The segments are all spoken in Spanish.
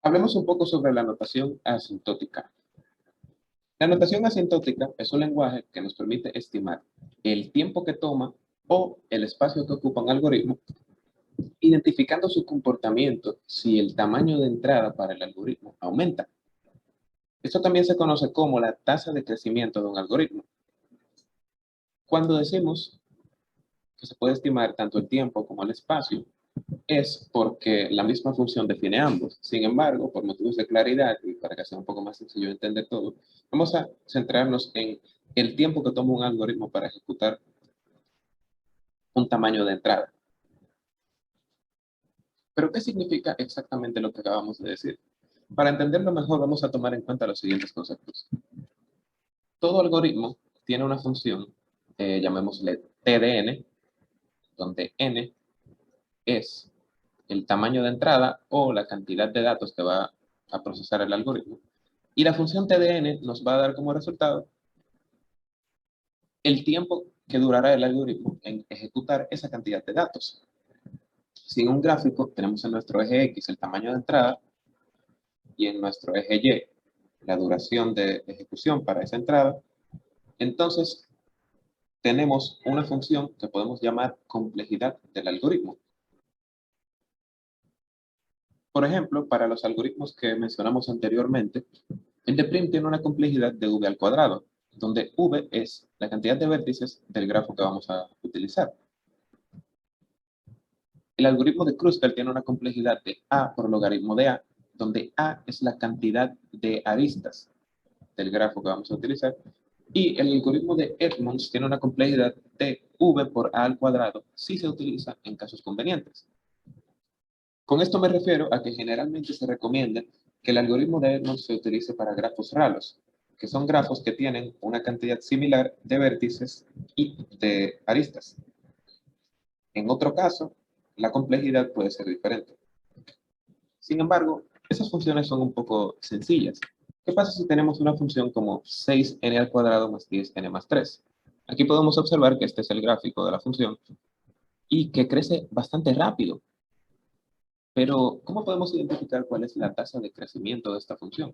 Hablemos un poco sobre la notación asintótica. La notación asintótica es un lenguaje que nos permite estimar el tiempo que toma o el espacio que ocupa un algoritmo, identificando su comportamiento si el tamaño de entrada para el algoritmo aumenta. Esto también se conoce como la tasa de crecimiento de un algoritmo. Cuando decimos que se puede estimar tanto el tiempo como el espacio, es porque la misma función define ambos. Sin embargo, por motivos de claridad y para que sea un poco más sencillo de entender todo, vamos a centrarnos en el tiempo que toma un algoritmo para ejecutar un tamaño de entrada. Pero, ¿qué significa exactamente lo que acabamos de decir? Para entenderlo mejor, vamos a tomar en cuenta los siguientes conceptos. Todo algoritmo tiene una función, llamémosle TDN, donde n es el tamaño de entrada o la cantidad de datos que va a procesar el algoritmo. Y la función TDN nos va a dar como resultado el tiempo que durará el algoritmo en ejecutar esa cantidad de datos. Si en un gráfico tenemos en nuestro eje X el tamaño de entrada y en nuestro eje Y la duración de ejecución para esa entrada, entonces tenemos una función que podemos llamar complejidad del algoritmo. Por ejemplo, para los algoritmos que mencionamos anteriormente, el de Prim tiene una complejidad de v al cuadrado, donde v es la cantidad de vértices del grafo que vamos a utilizar. El algoritmo de Kruskal tiene una complejidad de a por logaritmo de a, donde a es la cantidad de aristas del grafo que vamos a utilizar. Y el algoritmo de Edmonds tiene una complejidad de v por a al cuadrado si se utiliza en casos convenientes. Con esto me refiero a que generalmente se recomienda que el algoritmo de Edmonds se utilice para grafos ralos, que son grafos que tienen una cantidad similar de vértices y de aristas. En otro caso, la complejidad puede ser diferente. Sin embargo, esas funciones son un poco sencillas. ¿Qué pasa si tenemos una función como 6n al cuadrado más 10n más 3? Aquí podemos observar que este es el gráfico de la función y que crece bastante rápido. Pero, ¿cómo podemos identificar cuál es la tasa de crecimiento de esta función?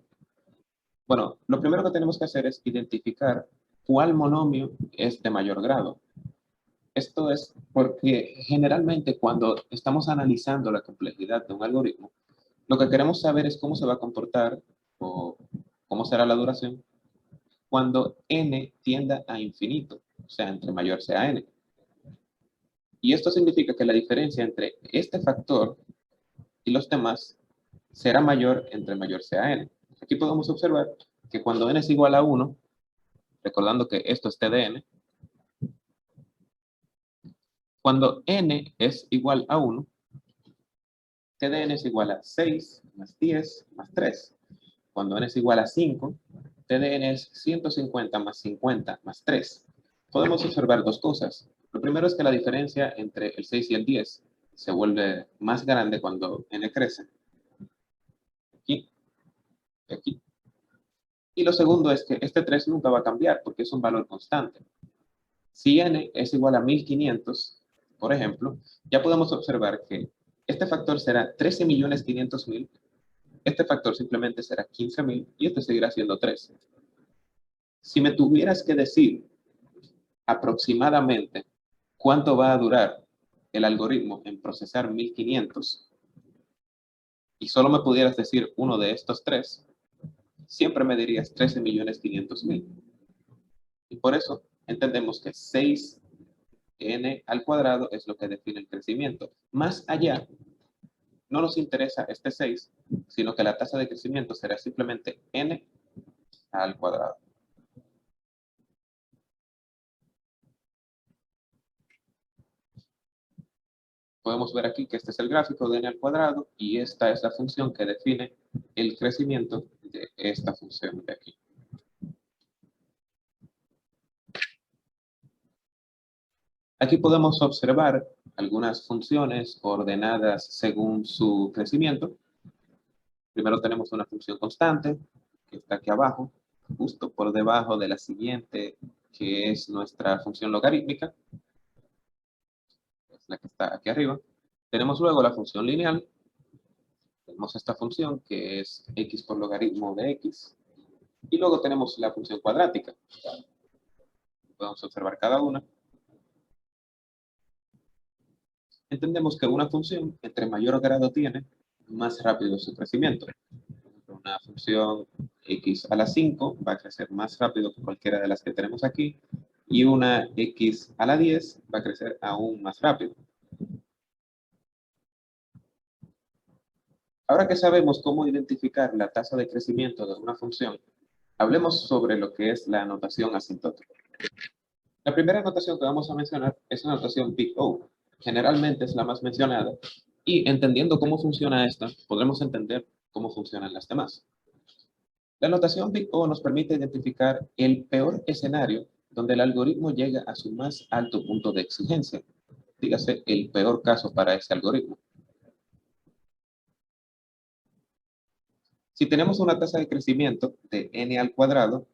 Bueno, lo primero que tenemos que hacer es identificar cuál monomio es de mayor grado. Esto es porque generalmente cuando estamos analizando la complejidad de un algoritmo, lo que queremos saber es cómo se va a comportar o cómo será la duración cuando n tienda a infinito, o sea, entre mayor sea n. Y esto significa que la diferencia entre este factor y los demás será mayor entre mayor sea n. Aquí podemos observar que cuando n es igual a 1, recordando que esto es TDN, cuando n es igual a 1, TDN es igual a 6 más 10 más 3. Cuando n es igual a 5, TDN es 150 más 50 más 3. Podemos observar dos cosas. Lo primero es que la diferencia entre el 6 y el 10 se vuelve más grande cuando n crece. Aquí, aquí. Y lo segundo es que este 3 nunca va a cambiar porque es un valor constante. Si n es igual a 1500, por ejemplo, ya podemos observar que este factor será 13.500.000, este factor simplemente será 15.000 y este seguirá siendo 3. Si me tuvieras que decir aproximadamente cuánto va a durar el algoritmo en procesar 1500 y solo me pudieras decir uno de estos tres, siempre me dirías 13.500.000. Y por eso entendemos que 6n al cuadrado es lo que define el crecimiento. Más allá, no nos interesa este 6, sino que la tasa de crecimiento será simplemente n al cuadrado. Podemos ver aquí que este es el gráfico de n al cuadrado y esta es la función que define el crecimiento de esta función de aquí. Aquí podemos observar algunas funciones ordenadas según su crecimiento. Primero tenemos una función constante, que está aquí abajo, justo por debajo de la siguiente, que es nuestra función logarítmica, es la que está aquí arriba. Tenemos luego la función lineal, Tenemos esta función que es x por logaritmo de x. Y luego tenemos la función cuadrática. Podemos observar cada una. Entendemos que una función, entre mayor grado tiene, más rápido es su crecimiento. Una función x a la 5 va a crecer más rápido que cualquiera de las que tenemos aquí. Y una x a la 10 va a crecer aún más rápido. Ahora que sabemos cómo identificar la tasa de crecimiento de una función, hablemos sobre lo que es la notación asintótica. La primera notación que vamos a mencionar es la notación Big O. Generalmente es la más mencionada y entendiendo cómo funciona esta, podremos entender cómo funcionan las demás. La notación Big O nos permite identificar el peor escenario donde el algoritmo llega a su más alto punto de exigencia. Dígase, el peor caso para ese algoritmo. Si tenemos una tasa de crecimiento de n al cuadrado,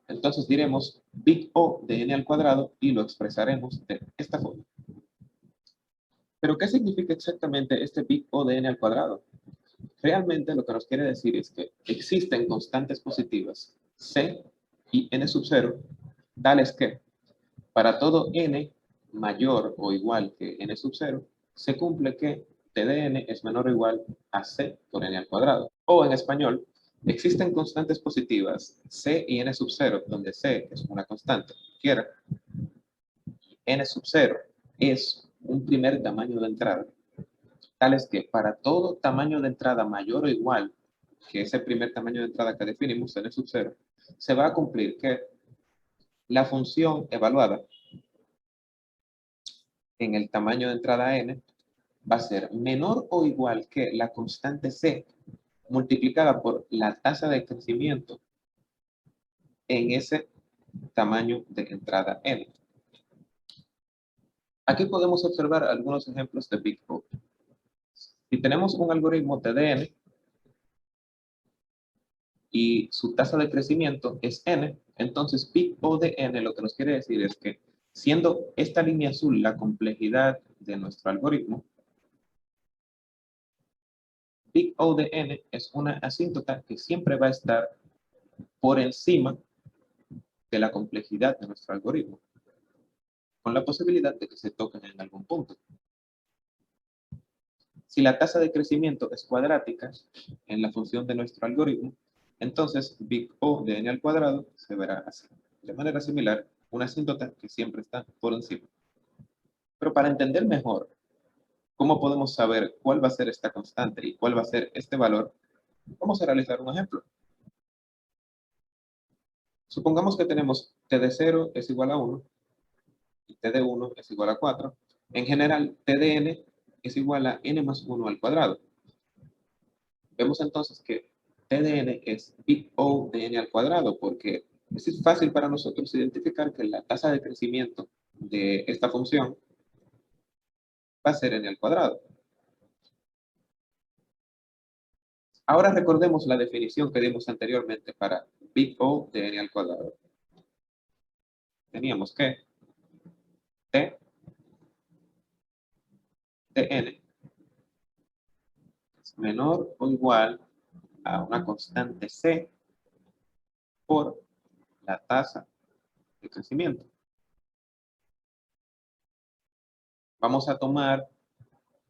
entonces diremos Big O de n al cuadrado y lo expresaremos de esta forma. ¿Pero qué significa exactamente este Big O de n al cuadrado? Realmente lo que nos quiere decir es que existen constantes positivas c y n sub 0, tales que para todo n mayor o igual que n sub 0, se cumple que t de n es menor o igual a c por n al cuadrado. O en español, existen constantes positivas c y n sub 0, donde c es una constante cualquiera, n sub 0 es un primer tamaño de entrada, tales que para todo tamaño de entrada mayor o igual que ese primer tamaño de entrada que definimos, n sub 0, se va a cumplir que la función evaluada en el tamaño de entrada n va a ser menor o igual que la constante c multiplicada por la tasa de crecimiento en ese tamaño de entrada n. Aquí podemos observar algunos ejemplos de Big O. Si tenemos un algoritmo TDN y su tasa de crecimiento es n, entonces Big O de n lo que nos quiere decir es que siendo esta línea azul la complejidad de nuestro algoritmo, Big O de n es una asíntota que siempre va a estar por encima de la complejidad de nuestro algoritmo, con la posibilidad de que se toquen en algún punto. Si la tasa de crecimiento es cuadrática en la función de nuestro algoritmo, entonces Big O de n al cuadrado se verá así. De manera similar, una asíntota que siempre está por encima. Pero para entender mejor cómo podemos saber cuál va a ser esta constante y cuál va a ser este valor, vamos a realizar un ejemplo. Supongamos que tenemos t de 0 es igual a 1 y t de 1 es igual a 4. En general, t de n es igual a n más 1 al cuadrado. Vemos entonces que t de n es Big O de n al cuadrado, porque es fácil para nosotros identificar que la tasa de crecimiento de esta función va a ser n al cuadrado. Ahora recordemos la definición que dimos anteriormente para Big O de n al cuadrado. Teníamos que t de n es menor o igual a una constante c por la tasa de crecimiento. Vamos a tomar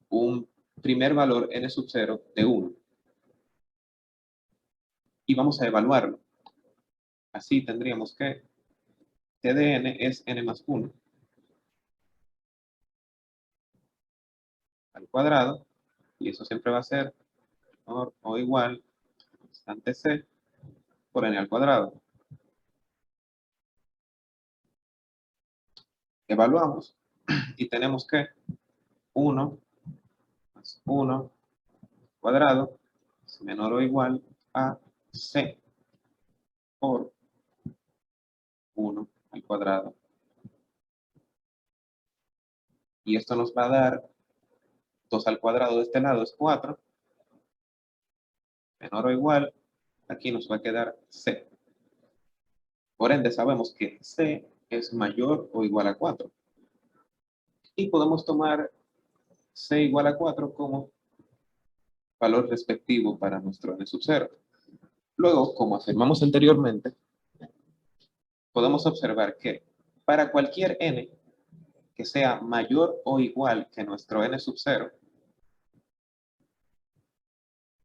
un primer valor n sub 0 de 1 y vamos a evaluarlo. Así tendríamos que t de n es n más 1 al cuadrado, y eso siempre va a ser menor o igual a constante c por n al cuadrado. Evaluamos y tenemos que 1 más 1 al cuadrado es menor o igual a c por 1 al cuadrado. Y esto nos va a dar 2 al cuadrado de este lado es 4, menor o igual, aquí nos va a quedar c. Por ende, sabemos que c es mayor o igual a 4. Y podemos tomar c igual a 4 como valor respectivo para nuestro n sub 0. Luego, como afirmamos anteriormente, podemos observar que para cualquier n que sea mayor o igual que nuestro n sub 0,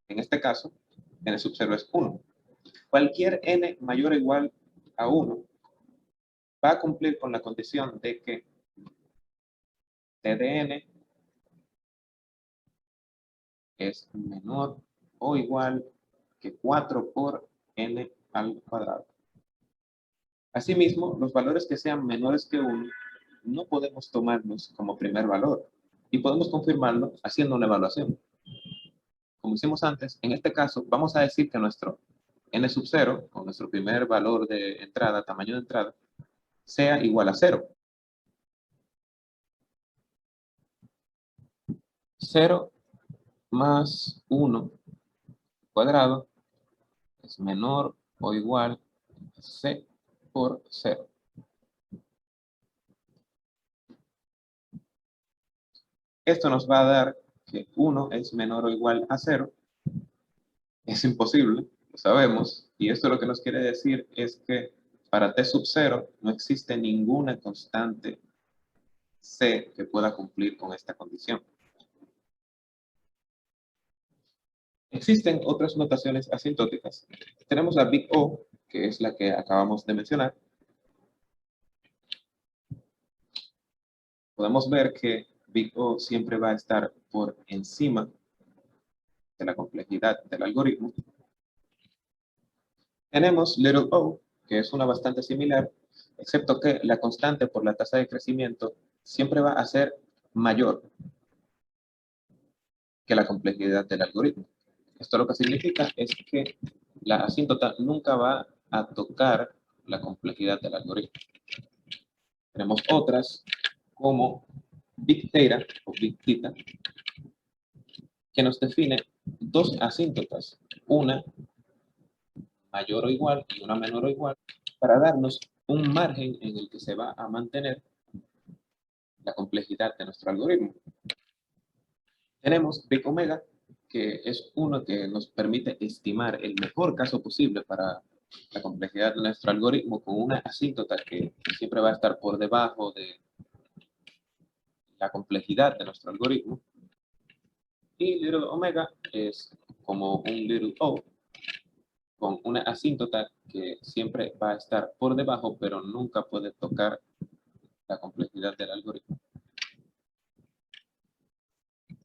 en este caso, n sub 0 es 1. Cualquier n mayor o igual a 1 va a cumplir con la condición de que t de n es menor o igual que 4 por n al cuadrado. Asimismo, los valores que sean menores que 1 no podemos tomarlos como primer valor y podemos confirmarlo haciendo una evaluación. Como hicimos antes, en este caso vamos a decir que nuestro n sub 0, o nuestro primer valor de entrada, tamaño de entrada, sea igual a 0. 0 más 1 cuadrado es menor o igual a c por 0. Esto nos va a dar que 1 es menor o igual a 0. Es imposible, lo sabemos, y esto lo que nos quiere decir es que para t sub 0 no existe ninguna constante c que pueda cumplir con esta condición. Existen otras notaciones asintóticas. Tenemos la big O, que es la que acabamos de mencionar. Podemos ver que big O siempre va a estar por encima de la complejidad del algoritmo. Tenemos little o, que es una bastante similar, excepto que la constante por la tasa de crecimiento siempre va a ser mayor que la complejidad del algoritmo. Esto lo que significa es que la asíntota nunca va a tocar la complejidad del algoritmo. Tenemos otras como big theta o big theta, que nos define dos asíntotas, una mayor o igual y una menor o igual, para darnos un margen en el que se va a mantener la complejidad de nuestro algoritmo. Tenemos big omega, que es uno que nos permite estimar el mejor caso posible para la complejidad de nuestro algoritmo con una asíntota que siempre va a estar por debajo de la complejidad de nuestro algoritmo. Y little omega es como un little o, con una asíntota que siempre va a estar por debajo, pero nunca puede tocar la complejidad del algoritmo.